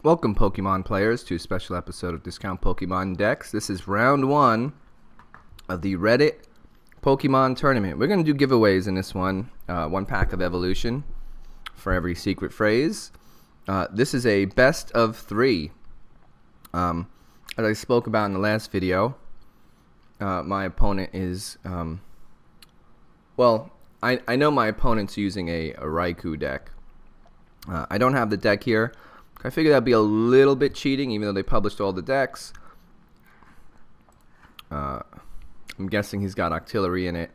Welcome, Pokemon players, to a special episode of Discount Pokemon Decks. This is round one of the Reddit Pokemon Tournament. We're going to do giveaways in this one. One pack of Evolution for every secret phrase. This is a best of three. As I spoke about in the last video, my opponent is... I know my opponent's using a Raikou deck. I don't have the deck here. I figured that'd be a little bit cheating, even though they published all the decks. I'm guessing he's got Octillery in it.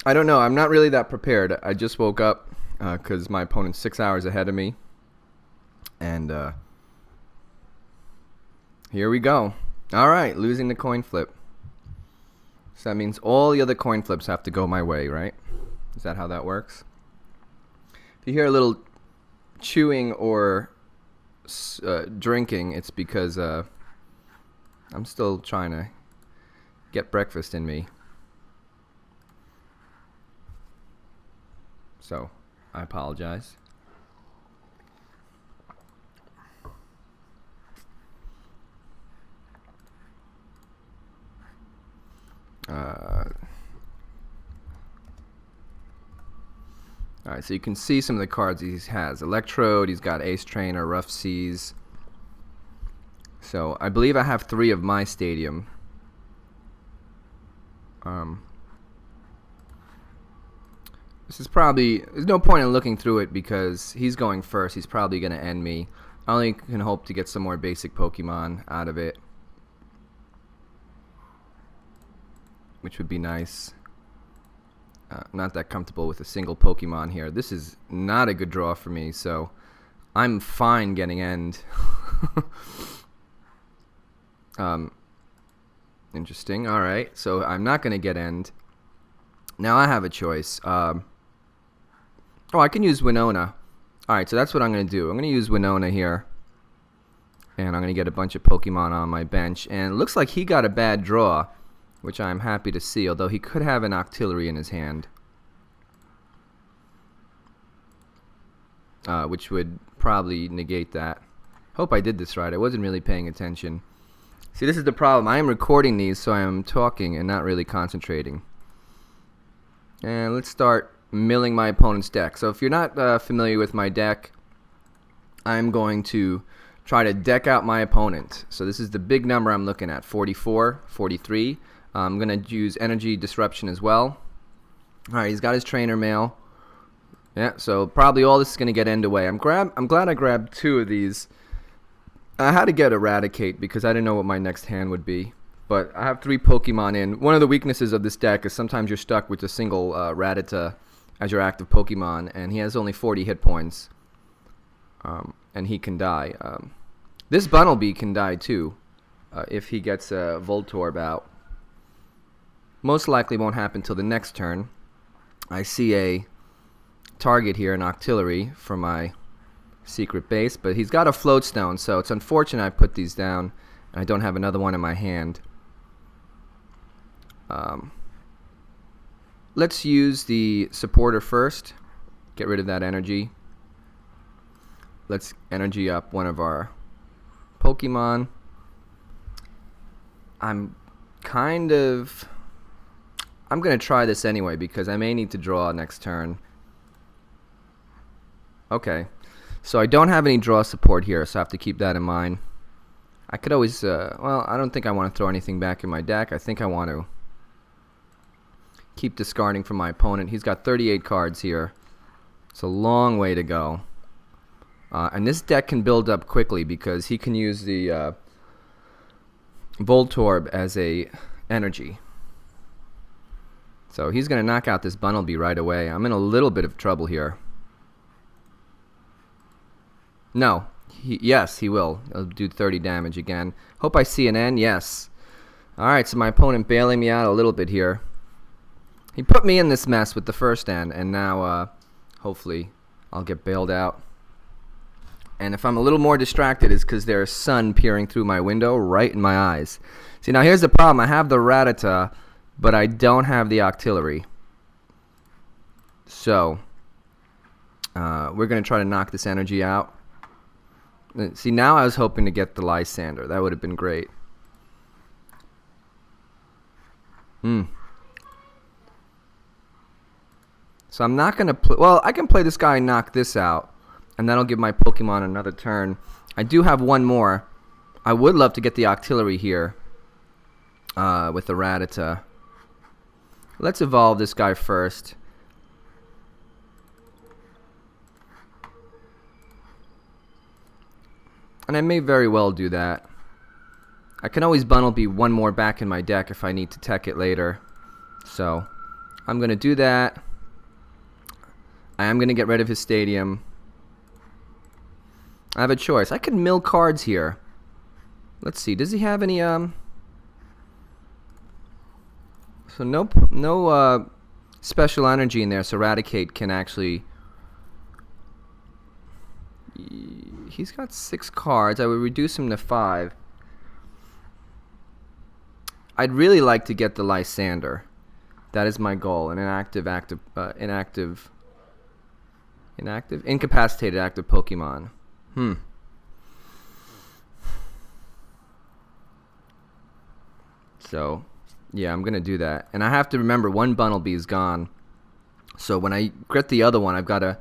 I don't know. I'm not really that prepared. I just woke up because my opponent's 6 hours ahead of me. And here we go. All right, losing the coin flip. So that means all the other coin flips have to go my way, right? Is that how that works? If you hear a little chewing or drinking, it's because I'm still trying to get breakfast in me. So, I apologize. Alright, so you can see some of the cards he has. Electrode, he's got Ace Trainer, Rough Seas. So, I believe I have 3 of my stadium. This is probably... There's no point in looking through it because he's going first. He's probably going to end me. I only can hope to get some more basic Pokemon out of it, which would be nice. Not that comfortable with a single Pokemon here. This is not a good draw for me, so I'm fine getting end. Interesting. Alright, so I'm not going to get end. Now I have a choice. I can use Winona. Alright, so that's what I'm going to do. I'm going to use Winona here. And I'm going to get a bunch of Pokemon on my bench. And it looks like he got a bad draw, which I'm happy to see, although he could have an Octillery in his hand, which would probably negate that. Hope I did this right. I wasn't really paying attention. See, this is the problem. I am recording these, so I am talking and not really concentrating. And let's start milling my opponent's deck. So if you're not familiar with my deck, I'm going to try to deck out my opponent. So this is the big number I'm looking at, 44, 43. I'm going to use Energy Disruption as well. Alright, he's got his Trainer Mail. Yeah, so probably all this is going to get end away. I'm glad I grabbed 2 of these. I had to get Raticate because I didn't know what my next hand would be. But I have 3 Pokemon in. One of the weaknesses of this deck is sometimes you're stuck with a single Rattata as your active Pokemon, and he has only 40 hit points. And he can die. This Bunnelby can die too if he gets a Voltorb out. Most likely won't happen till the next turn. I see a target here, an Octillery, for my secret base, but he's got a Float Stone, so it's unfortunate I put these down and I don't have another one in my hand. Let's use the supporter first. Get rid of that energy. Let's energy up one of our Pokemon. I'm going to try this anyway because I may need to draw next turn. Okay. So I don't have any draw support here, so I have to keep that in mind. I could always, I don't think I want to throw anything back in my deck. I think I want to keep discarding from my opponent. He's got 38 cards here. It's a long way to go. And this deck can build up quickly because he can use the Voltorb as a energy. So he's going to knock out this Bunnelby right away. I'm in a little bit of trouble here. No. Yes, he will. He'll do 30 damage again. Hope I see an end. Yes. Alright, so my opponent bailing me out a little bit here. He put me in this mess with the first end, and now hopefully I'll get bailed out. And if I'm a little more distracted, it's because there's sun peering through my window right in my eyes. See, now here's the problem. I have the Rattata, but I don't have the Octillery. So, we're going to try to knock this energy out. See, now I was hoping to get the Lysander. That would have been great. So I'm not going to play... Well, I can play this guy and knock this out. And that'll give my Pokemon another turn. I do have one more. I would love to get the Octillery here. With the Rattata. Let's evolve this guy first. And I may very well do that. I can always Bunnelby one more back in my deck if I need to tech it later. So, I'm going to do that. I am going to get rid of his Stadium. I have a choice. I can mill cards here. Let's see. Does he have any... So no special energy in there, so Raticate can actually... He's got 6 cards. I would reduce him to 5. I'd really like to get the Lysander. That is my goal. An incapacitated active Pokemon. So, yeah, I'm gonna do that. And I have to remember one Bunnelby is gone. So when I get the other one, I've got to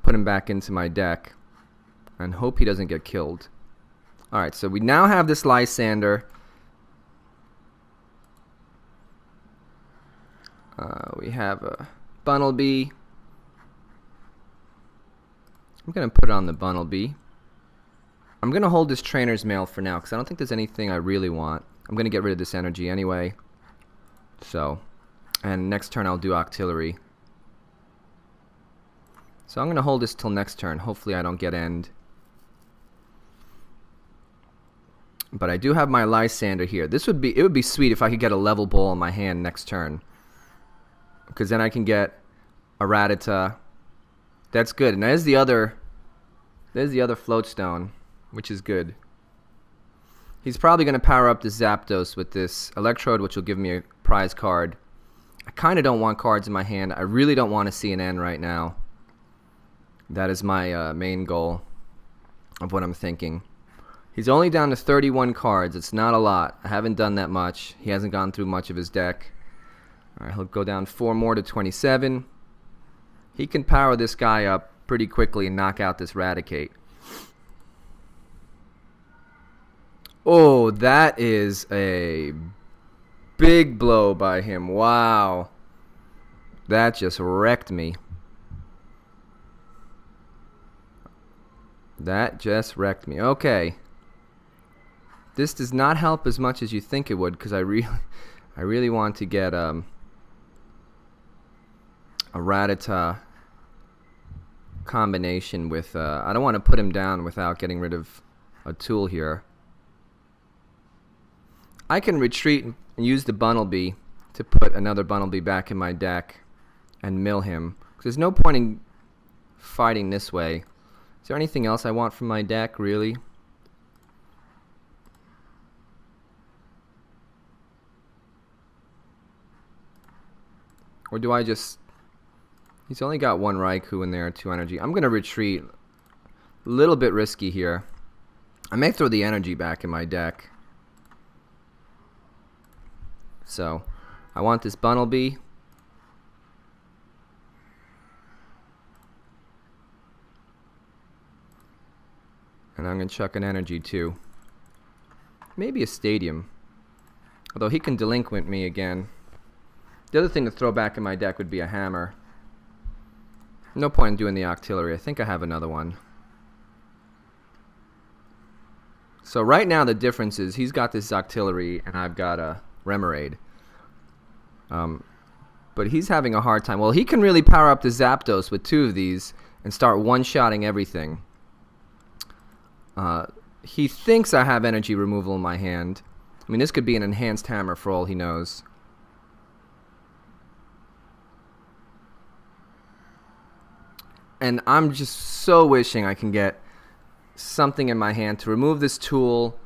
put him back into my deck. And hope he doesn't get killed. Alright, so we now have this Lysander. We have a Bunnelby. I'm going to put on the Bunnelby. I'm going to hold this Trainer's Mail for now because I don't think there's anything I really want. I'm going to get rid of this energy anyway. So, and next turn I'll do Octillery. So I'm going to hold this till next turn. Hopefully I don't get end. But I do have my Lysander here. It would be sweet if I could get a level ball in my hand next turn. Because then I can get a Rattata. That's good. And there's the other Floatstone, which is good. He's probably going to power up the Zapdos with this Electrode, which will give me a prize card. I kind of don't want cards in my hand. I really don't want to see an end right now. That is my main goal of what I'm thinking. He's only down to 31 cards. It's not a lot. I haven't done that much. He hasn't gone through much of his deck. Alright, he'll go down 4 more to 27. He can power this guy up pretty quickly and knock out this Raticate. Oh, that is a big blow by him. Wow. That just wrecked me. That just wrecked me. Okay. This does not help as much as you think it would because I really want to get a Rattata combination with I don't want to put him down without getting rid of a tool here. I can retreat and use the Bunnelby to put another Bunnelby back in my deck and mill him. Because there's no point in fighting this way. Is there anything else I want from my deck, really? Or do I just... He's only got 1 Raikou in there, 2 energy. I'm going to retreat. A little bit risky here. I may throw the energy back in my deck. So, I want this Bunnelby. And I'm going to chuck an energy too. Maybe a Stadium. Although he can delinquent me again. The other thing to throw back in my deck would be a Hammer. No point in doing the Octillery. I think I have another one. So right now the difference is he's got this Octillery and I've got a Remoraid. But he's having a hard time. Well, he can really power up the Zapdos with 2 of these and start one-shotting everything. He thinks I have energy removal in my hand. I mean, this could be an enhanced Hammer for all he knows. And I'm just so wishing I can get something in my hand to remove this tool,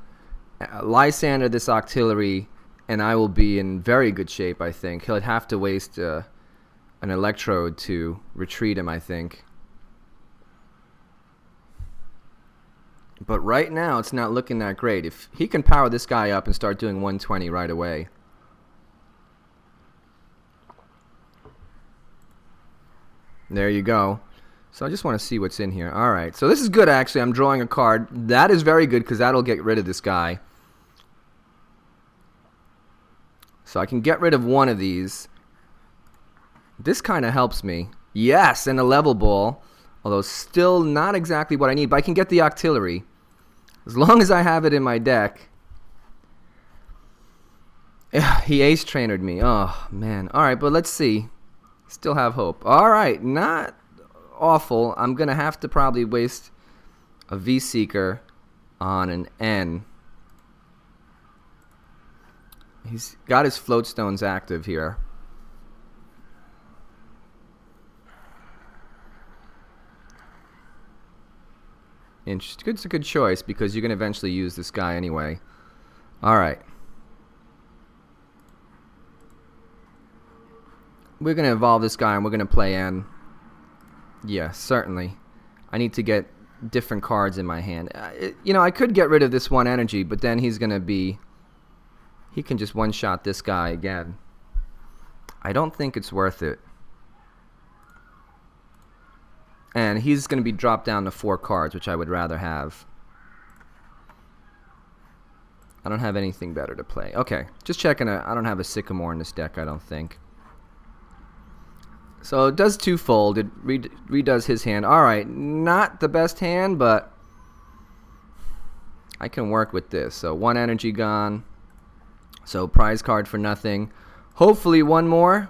Lysander this Octillery, and I will be in very good shape, I think. He'll have to waste an Electrode to retreat him, I think. But right now, it's not looking that great. If he can power this guy up and start doing 120 right away. There you go. So I just want to see what's in here. Alright, so this is good actually. I'm drawing a card. That is very good because that'll get rid of this guy. So I can get rid of one of these. This kind of helps me. Yes, and a level ball. Although still not exactly what I need. But I can get the Octillery. As long as I have it in my deck. He ace trainered me. Oh, man. Alright, but let's see. Still have hope. Alright, not awful. I'm going to have to probably waste a V-Seeker on an N. He's got his float stones active here. It's a good choice because you're going to eventually use this guy anyway. Alright. We're going to evolve this guy and we're going to play N. Yeah, certainly. I need to get different cards in my hand. You know, I could get rid of this one energy, but then he's going to be... He can just one-shot this guy again. I don't think it's worth it. And he's going to be dropped down to 4 cards, which I would rather have. I don't have anything better to play. Okay, just checking. I don't have a Sycamore in this deck, I don't think. So it does twofold. It redoes his hand. Alright, not the best hand, but I can work with this. So 1 energy gone. So prize card for nothing. Hopefully one more.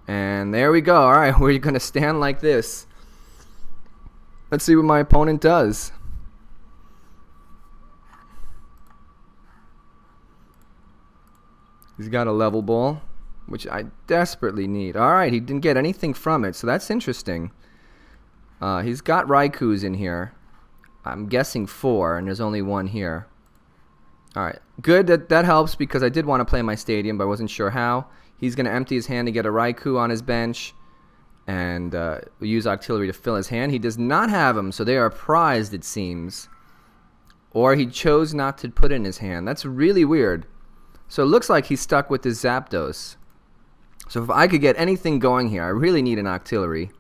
And there we go. Alright, we're going to stand like this. Let's see what my opponent does. He's got a level ball, which I desperately need. Alright, he didn't get anything from it, so that's interesting. He's got Raikous in here. I'm guessing 4, and there's only 1 here. Alright, good. That helps because I did want to play my stadium, but I wasn't sure how. He's going to empty his hand to get a Raikou on his bench. And we'll use Octillery to fill his hand. He does not have them, so they are prized, it seems. Or he chose not to put in his hand. That's really weird. So it looks like he's stuck with his Zapdos. So if I could get anything going here, I really need an Octillery.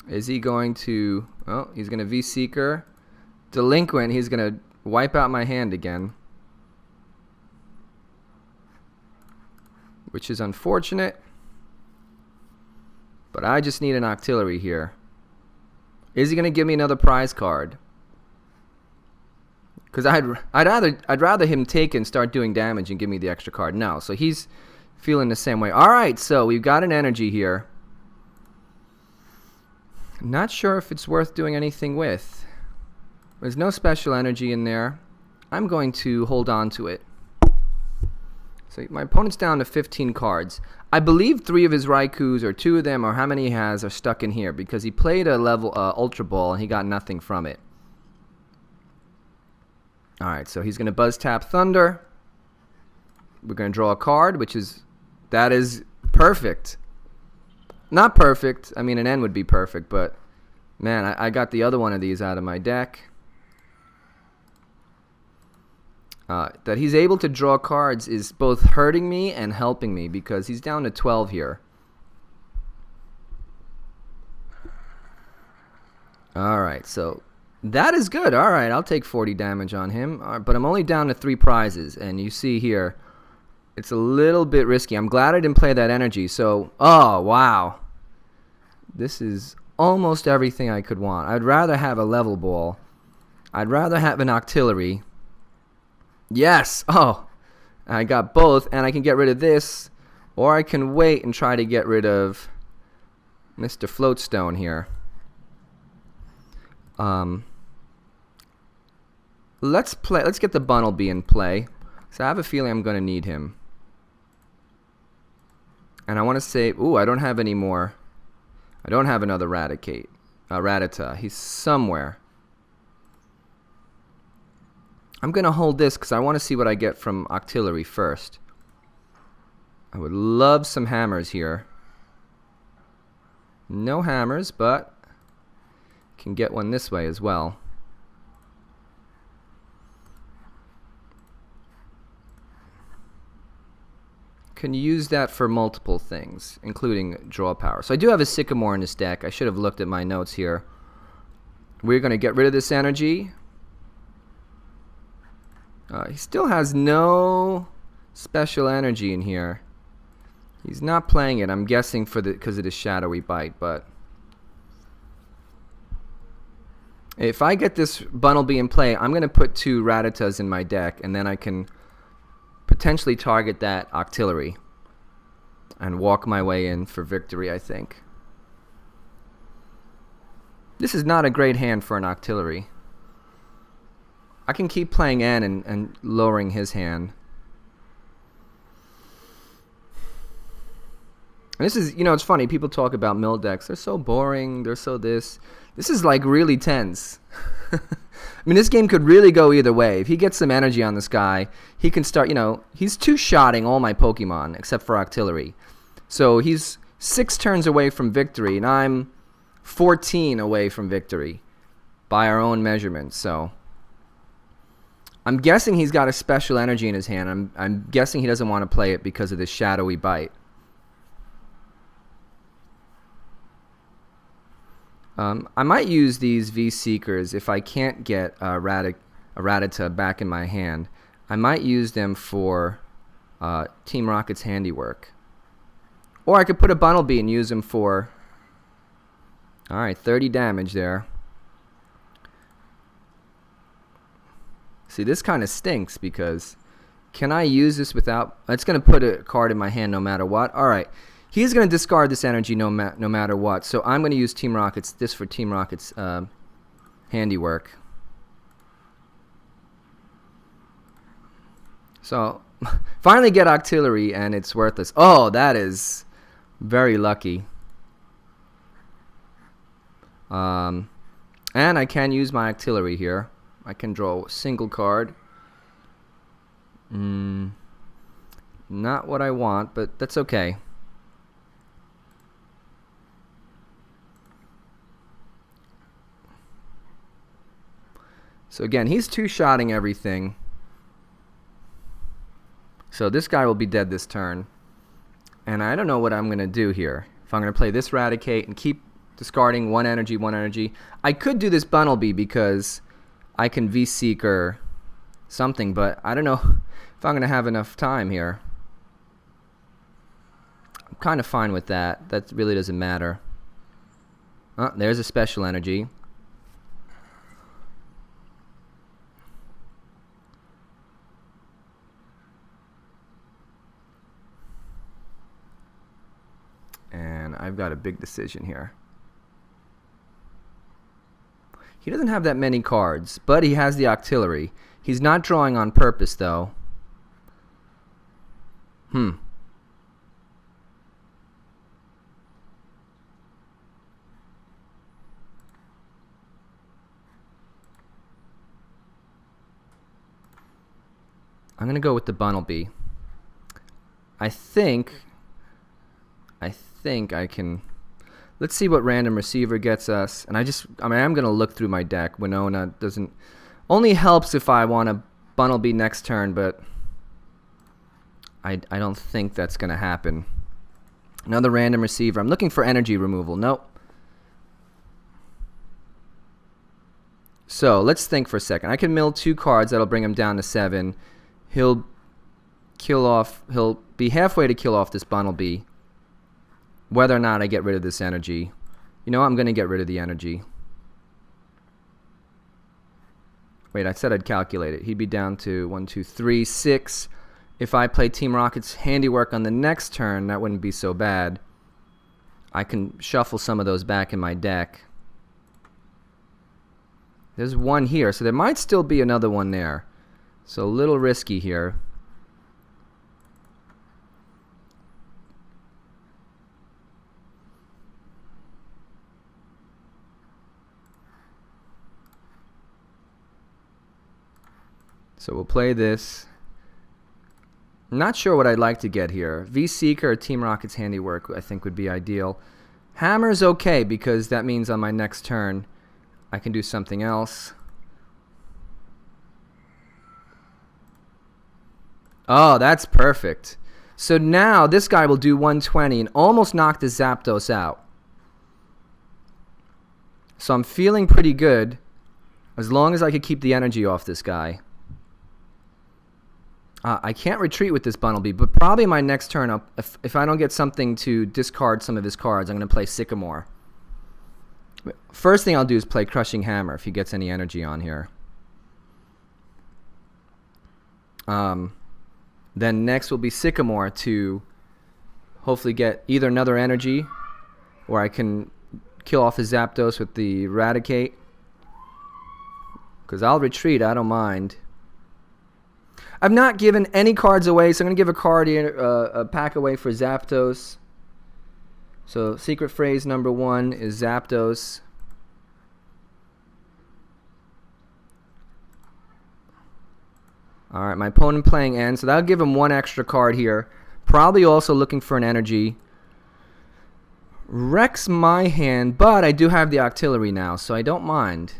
Is he going to... Oh, he's going to V-Seeker. Delinquent, he's going to wipe out my hand again. Which is unfortunate. But I just need an Octillery here. Is he going to give me another prize card? Because I'd rather him take and start doing damage and give me the extra card. No, so he's feeling the same way. Alright, so we've got an energy here. Not sure if it's worth doing anything with. There's no special energy in there. I'm going to hold on to it. So my opponent's down to 15 cards. I believe 3 of his Raikous, or 2 of them, or how many he has, are stuck in here because he played a level Ultra Ball and he got nothing from it. Alright, so he's going to Buzz Tap Thunder. We're going to draw a card, that is perfect. Not perfect. I mean, an N would be perfect, but man, I got the other one of these out of my deck. That he's able to draw cards is both hurting me and helping me because he's down to 12 here. Alright, so that is good. Alright, I'll take 40 damage on him. But I'm only down to 3 prizes. And you see here, it's a little bit risky. I'm glad I didn't play that energy. So, oh, wow. This is almost everything I could want. I'd rather have a level ball. I'd rather have an Octillery. Yes! Oh! I got both, and I can get rid of this, or I can wait and try to get rid of Mr. Floatstone here. Let's get the Bunnelby in play. So I have a feeling I'm going to need him. And I want to say, ooh, I don't have any more. I don't have another Raticate. Rattata. He's somewhere. I'm going to hold this because I want to see what I get from Octillery first. I would love some hammers here. No hammers, but can get one this way as well. Can use that for multiple things, including draw power. So I do have a Sycamore in this deck. I should have looked at my notes here. We're going to get rid of this energy. He still has no special energy in here. He's not playing it, I'm guessing, because of the Shadowy Bite, but if I get this Bunnelby in play, I'm going to put 2 Ratitas in my deck, and then I can potentially target that Octillery and walk my way in for victory, I think. This is not a great hand for an Octillery. I can keep playing N and lowering his hand. And this is, you know, it's funny. People talk about mill decks. They're so boring. They're so this. This is like really tense. I mean, this game could really go either way. If he gets some energy on this guy, he can start, you know, he's 2-shotting all my Pokemon except for Octillery. So he's 6 turns away from victory, and I'm 14 away from victory by our own measurements. So I'm guessing he's got a special energy in his hand. I'm guessing he doesn't want to play it because of this Shadowy Bite. I might use these V-Seekers if I can't get a Rattata back in my hand. I might use them for Team Rocket's handiwork. Or I could put a Bunnelby and use them for... Alright, 30 damage there. See, this kind of stinks because... Can I use this without... It's going to put a card in my hand no matter what. Alright. He's going to discard this energy no matter what. So I'm going to use Team Rocket's, this for Team Rocket's handiwork. So finally get Octillery and it's worthless. Oh, that is very lucky. And I can use my Octillery here. I can draw a single card. Not what I want, but that's okay. So again, he's 2-shotting everything. So this guy will be dead this turn. And I don't know what I'm going to do here. If I'm going to play this Raticate and keep discarding 1 energy, 1 energy. I could do this Bunnelby because I can V-Seeker something, but I don't know if I'm going to have enough time here. I'm kind of fine with that. That really doesn't matter. Oh, there's a special energy. And I've got a big decision here. He doesn't have that many cards, but he has the Octillery. He's not drawing on purpose, though. I'm going to go with the Bunnelby. I think I can... Let's see what random receiver gets us. And I'm going to look through my deck. Winona doesn't... Only helps if I want to Bunnelby next turn, but I don't think that's going to happen. Another random receiver. I'm looking for energy removal. Nope. So let's think for a second. I can mill 2 cards. That'll bring him down to 7. He'll be halfway to kill off this Bunnelby. Whether or not I get rid of this energy. You know what? I'm going to get rid of the energy. Wait, I said I'd calculate it. He'd be down to 1, 2, 3, 6. If I play Team Rocket's handiwork on the next turn, that wouldn't be so bad. I can shuffle some of those back in my deck. There's 1 here, so there might still be another one there. So a little risky here. So we'll play this. I'm not sure what I'd like to get here. V-Seeker or Team Rocket's handiwork I think would be ideal. Hammer's okay because that means on my next turn I can do something else. Oh, that's perfect. So now this guy will do 120 and almost knock the Zapdos out. So I'm feeling pretty good as long as I could keep the energy off this guy. I can't retreat with this Bunnelby, but probably my next turn, if I don't get something to discard some of his cards, I'm going to play Sycamore. First thing I'll do is play Crushing Hammer if he gets any energy on here. Then next will be Sycamore to hopefully get either another energy or I can kill off his Zapdos with the Raticate. Because I'll retreat, I don't mind. I've not given any cards away, so I'm going to give a card here, a pack away for Zapdos. So secret phrase number 1 is Zapdos. Alright, my opponent playing N, so that'll give him 1 extra card here. Probably also looking for an energy. Wrecks my hand, but I do have the Octillery now, so I don't mind.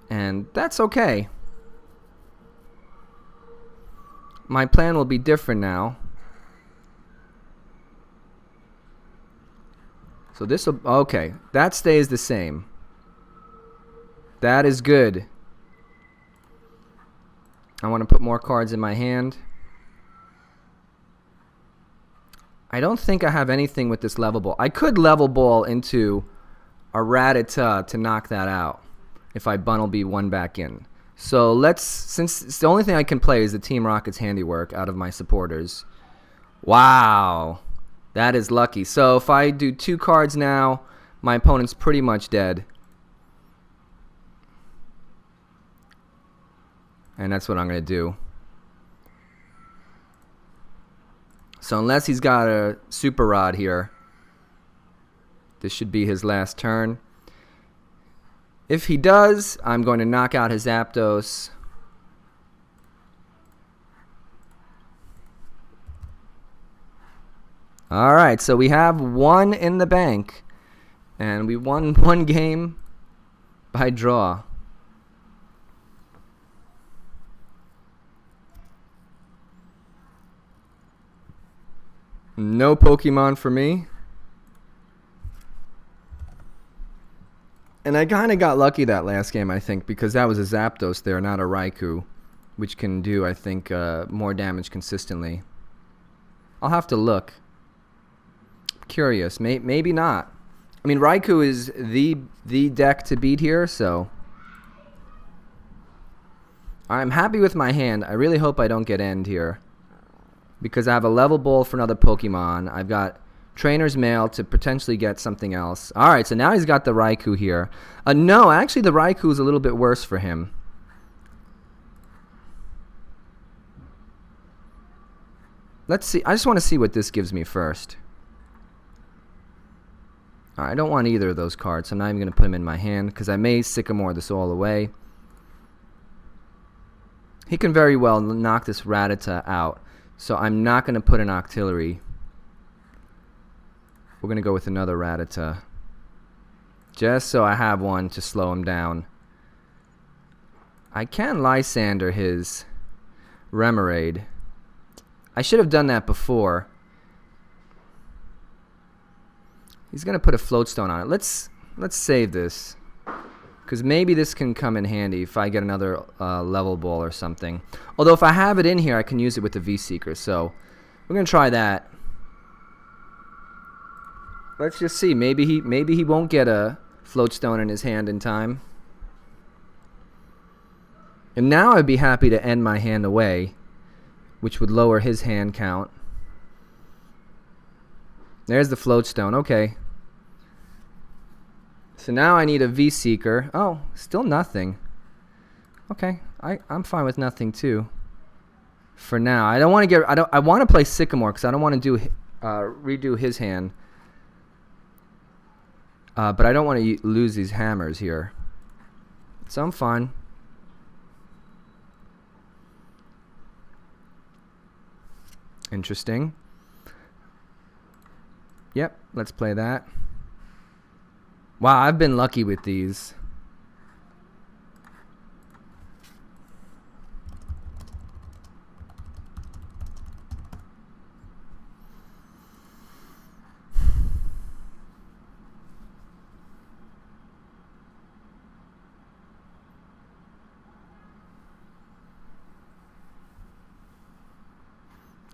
And that's okay. My plan will be different now. So this will, okay, that stays the same. That is good. I want to put more cards in my hand. I don't think I have anything with this level ball. I could level ball into a Rattata to knock that out if I Bunnelby 1 back in. So let's, since it's the only thing I can play is the Team Rocket's Handiwork out of my supporters. Wow, that is lucky. So if I do 2 cards now, my opponent's pretty much dead. And that's what I'm going to do. So unless he's got a Super Rod here, this should be his last turn. If he does, I'm going to knock out his Zapdos. Alright, so we have 1 in the bank. And we won 1 game by draw. No Pokemon for me. And I kind of got lucky that last game, I think, because that was a Zapdos there, not a Raikou, which can do, I think, more damage consistently. I'll have to look. Curious. Maybe not. I mean, Raikou is the deck to beat here, so I'm happy with my hand. I really hope I don't get end here, because I have a level ball for another Pokemon. I've got Trainer's Mail to potentially get something else. Alright, so now he's got the Raikou here. No, actually the Raikou is a little bit worse for him. Let's see. I just want to see what this gives me first. Alright, I don't want either of those cards, so I'm not even going to put them in my hand, because I may Sycamore this all away. He can very well knock this Rattata out, so I'm not going to put an Octillery. We're going to go with another Rattata, just so I have one to slow him down. I can Lysander his Remoraid. I should have done that before. He's going to put a Floatstone on it. Let's save this, because maybe this can come in handy if I get another level ball or something. Although if I have it in here, I can use it with the V-Seeker, so we're going to try that. Let's just see. Maybe he won't get a Floatstone in his hand in time. And now I'd be happy to end my hand away, which would lower his hand count. There's the Floatstone. Okay. So now I need a V-Seeker. Oh, still nothing. Okay, I'm fine with nothing too. For now, I don't want to get. I want to play Sycamore because I don't want to do redo his hand. But I don't want to lose these hammers here. So I'm fine. Interesting. Yep, let's play that. Wow, I've been lucky with these.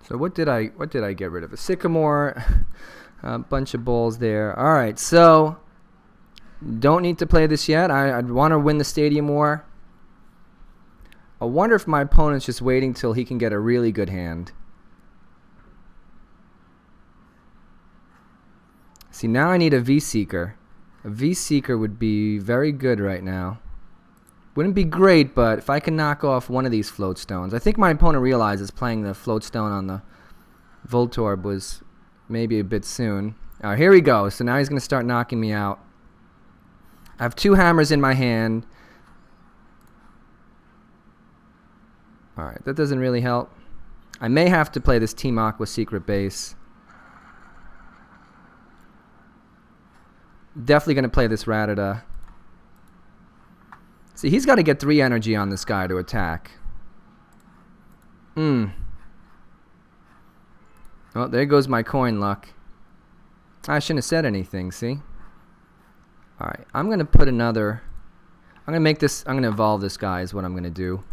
So what did I get rid of? A sycamore, a bunch of balls there. All right, so don't need to play this yet. I'd want to win the stadium war. I wonder if my opponent's just waiting till he can get a really good hand. See, now I need a V-Seeker. A V-Seeker would be very good right now. Wouldn't be great, but if I can knock off one of these float stones. I think my opponent realizes playing the float stone on the Voltorb was maybe a bit soon. All right, here we go. So now he's going to start knocking me out. I have 2 hammers in my hand. All right, that doesn't really help. I may have to play this Team Aqua Secret Base. Definitely going to play this Rattata. See, he's got to get 3 energy on this guy to attack. Oh, there goes my coin luck. I shouldn't have said anything, see? Alright, I'm going to put another... I'm going to make this... I'm going to evolve this guy is what I'm going to do.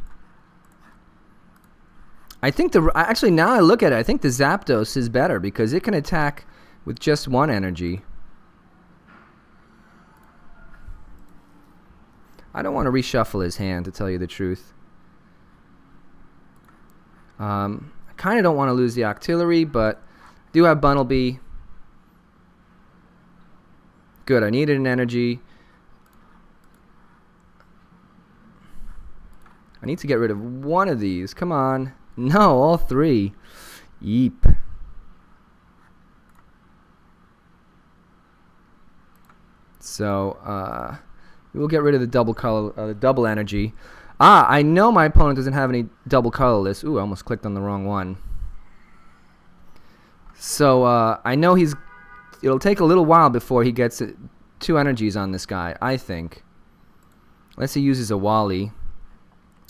I think the... Actually, now I look at it, I think the Zapdos is better because it can attack with just 1 energy. I don't want to reshuffle his hand, to tell you the truth. I kind of don't want to lose the Octillery, but I do have Bunnelby. Good, I needed an energy. I need to get rid of one of these. Come on. No, all 3. Yeep. So, we'll get rid of the double color, double energy. Ah, I know my opponent doesn't have any double colorless. Ooh, I almost clicked on the wrong one. So I know it'll take a little while before he gets 2 energies on this guy, I think. Unless he uses a Wally.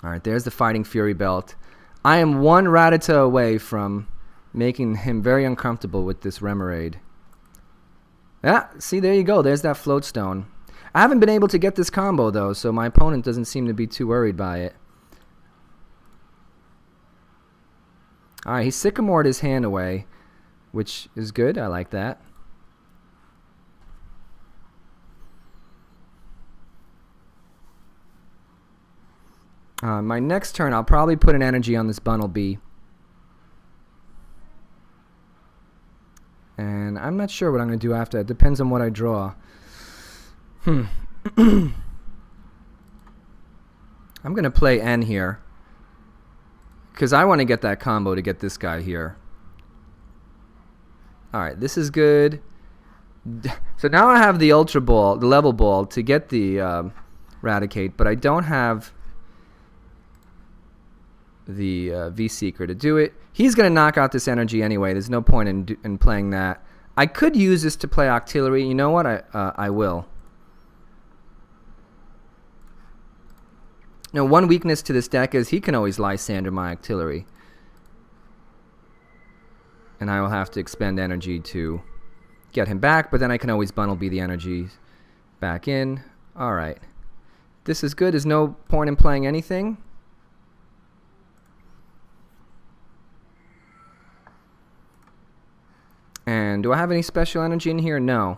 Alright, there's the Fighting Fury Belt. I am 1 Rattata away from making him very uncomfortable with this Remoraid. Yeah, see, there you go. There's that Float Stone. I haven't been able to get this combo, though, so my opponent doesn't seem to be too worried by it. Alright, he Sycamored his hand away, which is good. I like that. My next turn, I'll probably put an energy on this Bunnelby. And I'm not sure what I'm going to do after. It depends on what I draw. I'm going to play N here. Because I want to get that combo to get this guy here. Alright, this is good. So now I have the Ultra Ball, the Level Ball, to get the Raticate, but I don't have the V-Seeker to do it. He's going to knock out this energy anyway. There's no point in playing that. I could use this to play Octillery. You know what? I will. Now, one weakness to this deck is he can always Lysander my Octillery. And I will have to expend energy to get him back, but then I can always Bunnelby the energy back in. Alright. This is good. There's no point in playing anything. And do I have any special energy in here? No.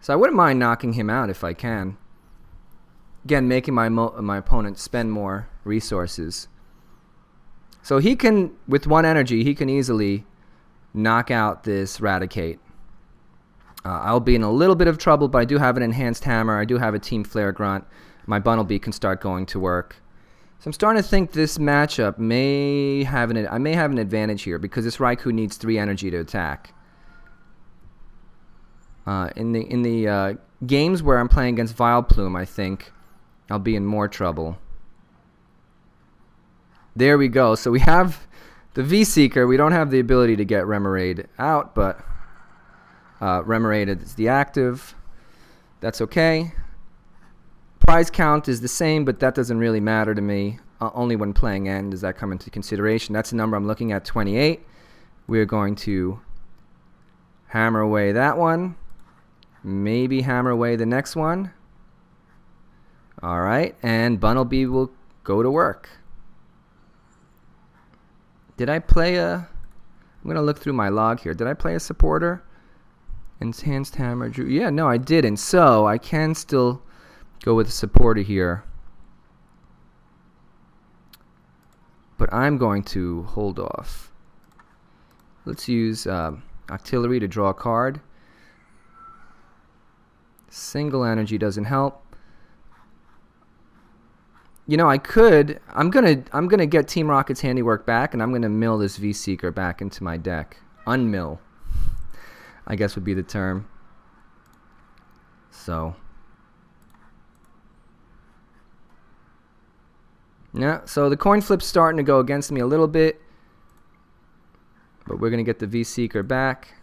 So I wouldn't mind knocking him out if I can. Again, making my opponent spend more resources. So he can, with 1 energy, he can easily knock out this Raticate. I'll be in a little bit of trouble, but I do have an Enhanced Hammer. I do have a Team Flare Grunt. My Bunnelby can start going to work. So I'm starting to think this matchup may have I may have an advantage here because this Raikou needs 3 energy to attack. In the games where I'm playing against Vileplume, I think I'll be in more trouble. There we go. So we have the V-Seeker. We don't have the ability to get Remoraid out, but Remorated is the active. That's okay. Prize count is the same, but that doesn't really matter to me. Only when playing end does that come into consideration. That's the number I'm looking at, 28. We're going to hammer away that one. Maybe hammer away the next one. All right, and Bunnelby will go to work. Did I play a... I'm going to look through my log here. Did I play a supporter? Enhanced hammer drew. Yeah, no, I didn't. So I can still go with a supporter here. But I'm going to hold off. Let's use artillery to draw a card. Single energy doesn't help. You know, I could. I'm gonna get Team Rocket's handiwork back, and I'm gonna mill this V-Seeker back into my deck. Unmill, I guess would be the term. So, yeah. So the coin flip's starting to go against me a little bit, but we're gonna get the V-Seeker back.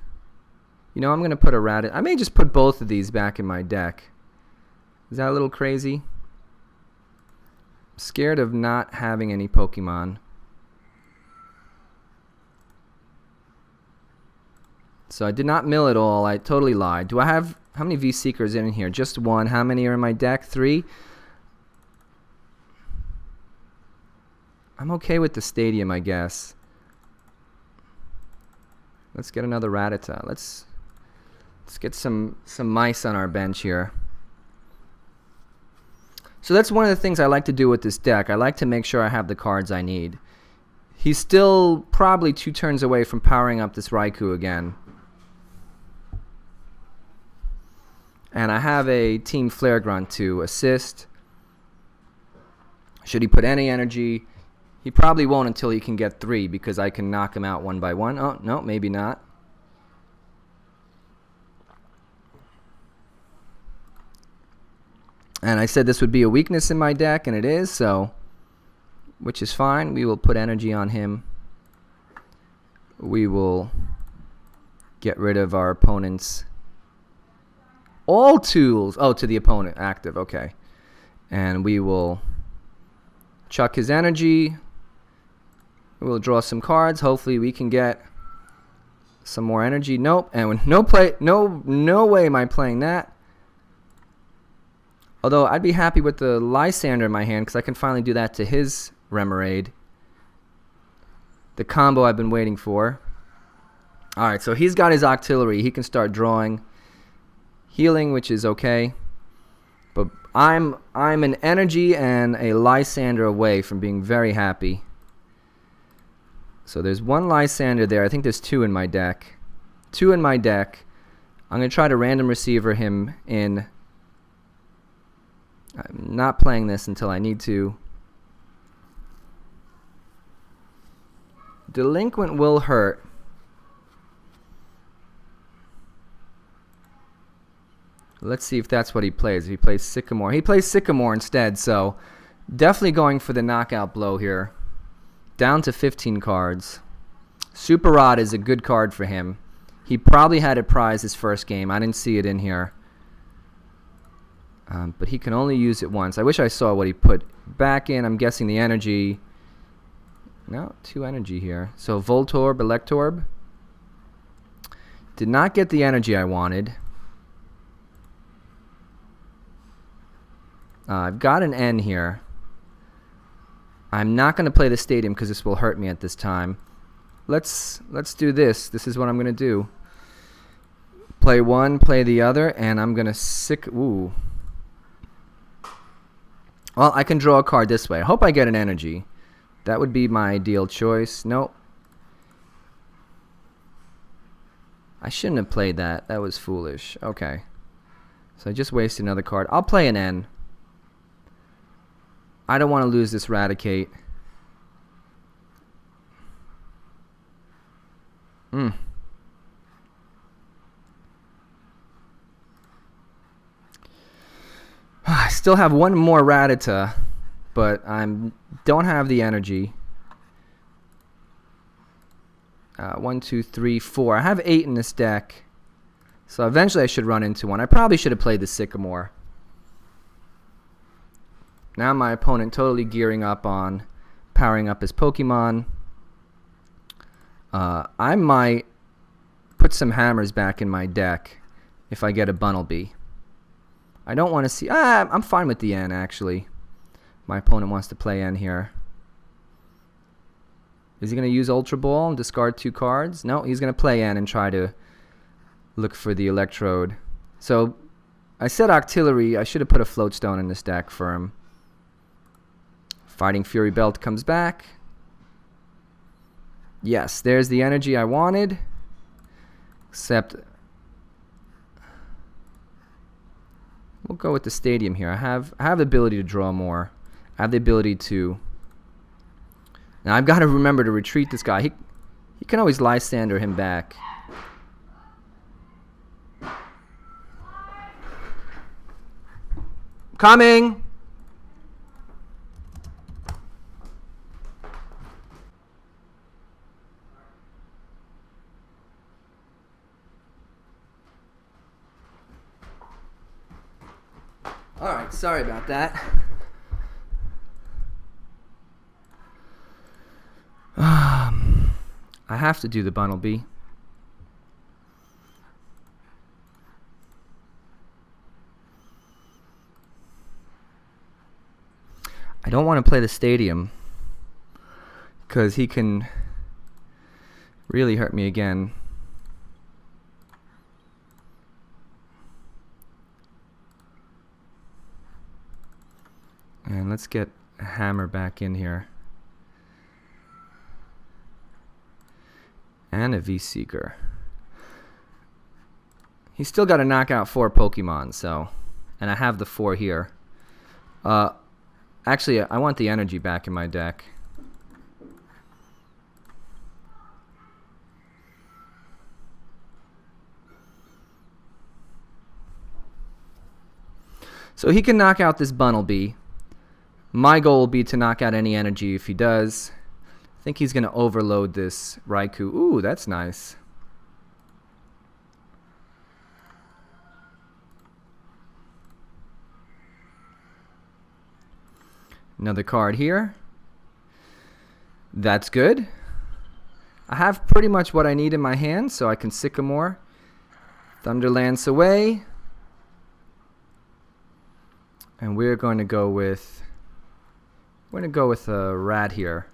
You know, I'm gonna put a Raticate. I may just put both of these back in my deck. Is that a little crazy? Scared of not having any Pokemon. So I did not mill at all. I totally lied. Do I have... How many V-Seekers in here? Just one. How many are in my deck? 3. I'm okay with the stadium, I guess. Let's get another Rattata. Let's get some mice on our bench here. So that's one of the things I like to do with this deck. I like to make sure I have the cards I need. He's still probably 2 turns away from powering up this Raikou again. And I have a Team Flare Grunt to assist. Should he put any energy? He probably won't until he can get 3, because I can knock him out one by one. Oh, no, maybe not. And I said this would be a weakness in my deck, and it is, so, which is fine. We will put energy on him. We will get rid of our opponent's all tools. Oh, to the opponent, active, okay. And we will chuck his energy. We'll draw some cards. Hopefully we can get some more energy. Nope, and no way am I playing that. Although I'd be happy with the Lysander in my hand, because I can finally do that to his Remoraid. The combo I've been waiting for. Alright, so he's got his Octillery. He can start drawing. Healing, which is okay. But I'm an energy and a Lysander away from being very happy. So there's one Lysander there. I think there's 2 in my deck. 2 in my deck. I'm going to try to random receiver him in... I'm not playing this until I need to. Delinquent will hurt. Let's see if that's what he plays. If he plays Sycamore. He plays Sycamore instead, so definitely going for the knockout blow here. Down to 15 cards. Super Rod is a good card for him. He probably had it prized his first game. I didn't see it in here. But he can only use it once. I wish I saw what he put back in. I'm guessing the energy. No, 2 energy here. So Voltorb, Electrode. Did not get the energy I wanted. I've got an N here. I'm not going to play the stadium because this will hurt me at this time. Let's do this. This is what I'm going to do. Play one, play the other, and I'm going to ooh. Well, I can draw a card this way. I hope I get an energy. That would be my ideal choice. Nope. I shouldn't have played that. That was foolish. Okay. So I just wasted another card. I'll play an N. I don't want to lose this Raticate. I still have one more Rattata, but I don't have the energy. 1, 2, 3, 4. I have 8 in this deck. So eventually I should run into one. I probably should have played the Sycamore. Now my opponent totally gearing up on powering up his Pokemon. I might put some hammers back in my deck if I get a Bunnelby. I don't want to see... I'm fine with the N, actually. My opponent wants to play N here. Is he going to use Ultra Ball and discard 2 cards? No, he's going to play N and try to look for the Electrode. So, I said Octillery. I should have put a Float Stone in this deck for him. Fighting Fury Belt comes back. Yes, there's the energy I wanted. Except... we'll go with the Stadium here. I have the ability to draw more. I have the ability to... now I've got to remember to retreat this guy. He can always Lysander him back. Coming! Alright, sorry about that. I have to do the Bunnelby. I don't want to play the Stadium because he can really hurt me again. And let's get a hammer back in here. And a V-Seeker. He's still got to knock out 4 Pokemon, so... and I have the 4 here. Actually, I want the energy back in my deck. So he can knock out this Bunnelby. My goal will be to knock out any energy if he does. I think he's going to overload this Raikou. Ooh, that's nice. Another card here. That's good. I have pretty much what I need in my hand, so I can Sycamore. Thunderlance away. And we're going to go with... we're going to go with a Rat here.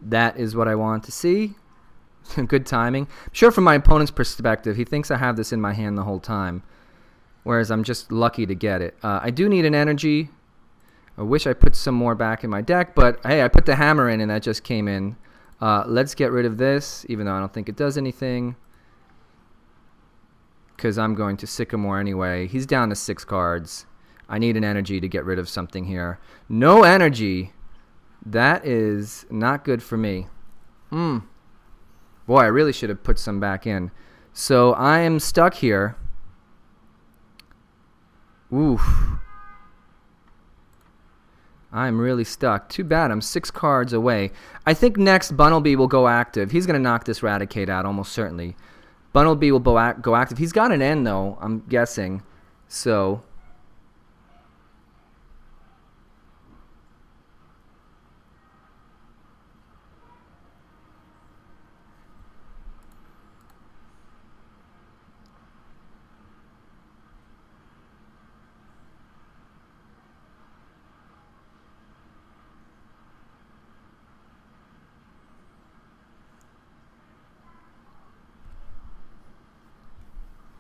That is what I want to see. Good timing. I'm sure from my opponent's perspective, he thinks I have this in my hand the whole time. Whereas I'm just lucky to get it. I do need an energy. I wish I put some more back in my deck, but hey, I put the hammer in and that just came in. Let's get rid of this, even though I don't think it does anything. Because I'm going to Sycamore anyway. He's down to 6 cards. I need an energy to get rid of something here. No energy. That is not good for me. Boy, I really should have put some back in. So I am stuck here. Oof. I'm really stuck. Too bad. I'm 6 cards away. I think next Bunnelby will go active. He's going to knock this Raticate out almost certainly. Bunnelby will go active. He's got an N though, I'm guessing. So...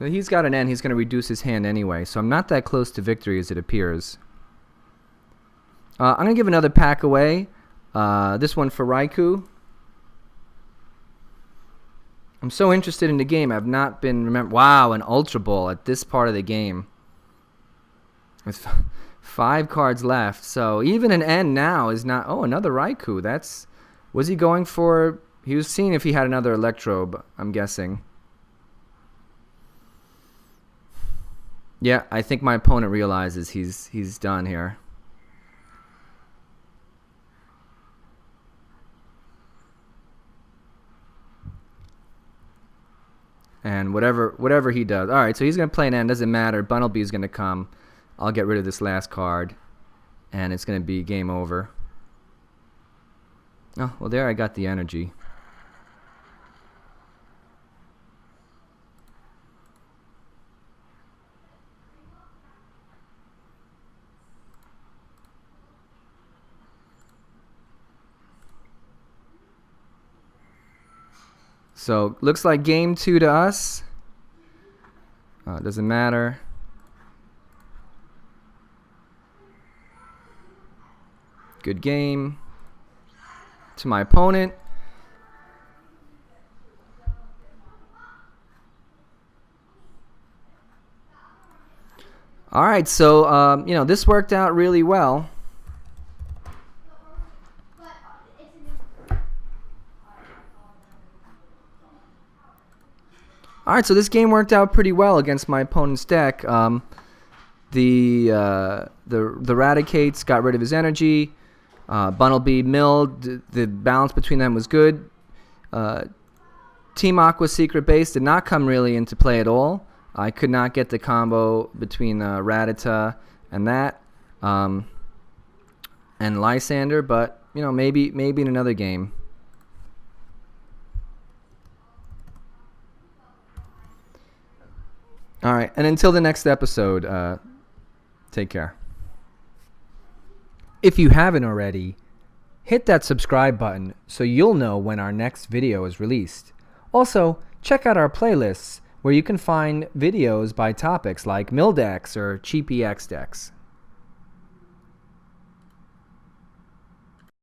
he's got an N. He's going to reduce his hand anyway, so I'm not that close to victory as it appears. I'm going to give another pack away. This one for Raikou. I'm so interested in the game. I've not been... wow, an Ultra Ball at this part of the game. With 5 cards left. So even an N now is not... oh, another Raikou. That's... was he going for... he was seeing if he had another Electrode, I'm guessing. Yeah, I think my opponent realizes he's done here. And whatever he does. All right, so he's going to play an end. Doesn't matter. Bunnelby is going to come. I'll get rid of this last card. And it's going to be game over. Oh, well, there I got the energy. So, looks like game 2 to us. Doesn't matter. Good game to my opponent. All right, so you know, this worked out really well. All right, so this game worked out pretty well against my opponent's deck. The Raticates got rid of his energy. Bunnelby milled. The balance between them was good. Team Aqua's Secret Base did not come really into play at all. I could not get the combo between Rattata and that, and Lysander, but you know, maybe in another game. All right, and until the next episode, take care. If you haven't already, hit that subscribe button so you'll know when our next video is released. Also, check out our playlists where you can find videos by topics like mill decks or cheap EX decks.